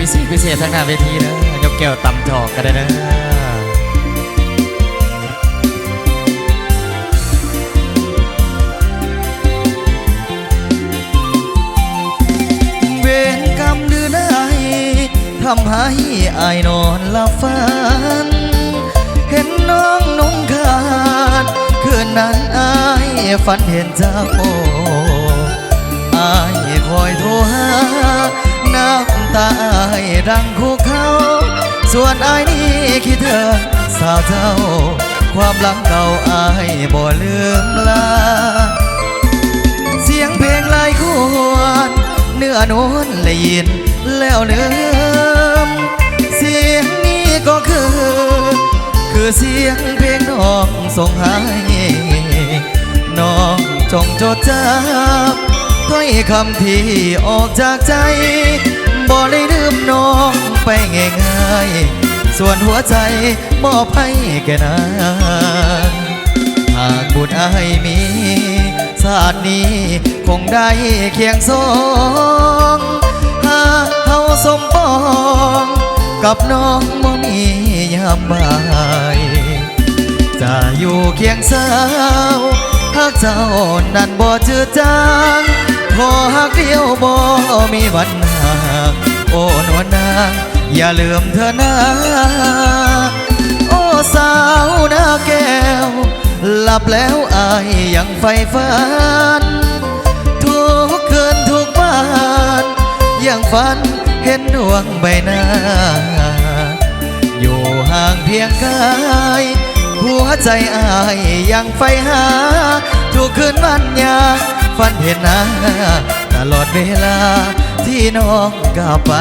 พิเศษทั้งหน้าเวทีนะยกแก้วตำจอกกันได้นะเวรกรรมหรือใดทำให้อายนอนหลับฝันเห็นน้องนุ่งขาดคืนนั้นอายฝันเห็นเจ้าอายคอยโทรหาน้ำตาอายดังคู่เขาส่วนอายนี่คิดถึงสาวเจ้าความหลังเก่าอายบ่ลืมลาเสียงเพลงลายควรเนื้อโน้นละยินแล้วลืมเสียงนี้ก็คือเสียงเพลงน้องส่งให้น้องจงจดจำถ้อยคำที่ออกจากใจบ่ได้ลืมน้องไปง่ายๆส่วนหัวใจมอบให้แก่นางหากบุญอายมีชาตินี้คงได้เคียงสองหากเฮาสมปองกับน้องบ่มียามบ่ายจะอยู่เคียงสาวหากเจ้านั้นบ่จืดจางขอหักเดียวบ่มีวันห่างโอ้นวลนางอย่าลืมเธอนะโอ้สาวนาแก้วหลับแล้วอายยังใฝ่ฝันทุกคืนทุกวันยังฝันเห็นดวงใบหน้าอยู่ห่างเพียงกายหัวใจอายยังใฝ่หาทุกคืนวันยากฝันเห็นหน้าตลอดเวลาที่น้องก้าวไป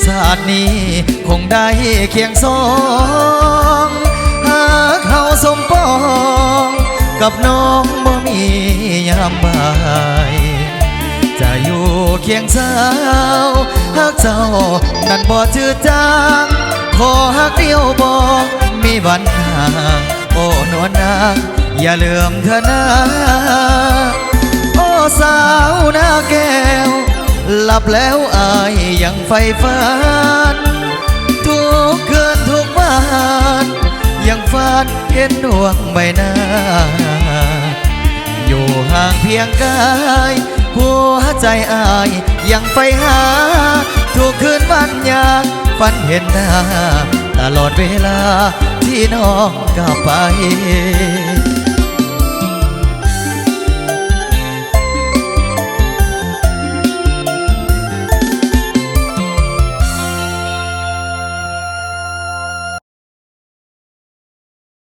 ชาตินี้คงได้เคียงสองหากเขาสมปองกับน้องบ่มียามบ่ายจะอยู่เคียงสาวหากเจ้านั้นบ่จืดจางขอหักเดียวบ่มีวันห่างโอ้นวลนางอย่าลืมเธอนะโอ้สาวนาแก้วหลับแล้วอายยังใฝ่ฝันทุกคืนทุกวันยังฝันเห็นดวงใบหน้าอยู่ห่างเพียงกายหัวใจอายยังใฝ่หาทุกคืนวันอยากฝันเห็นหน้าตลอดเวลาที่น้องก้าวไป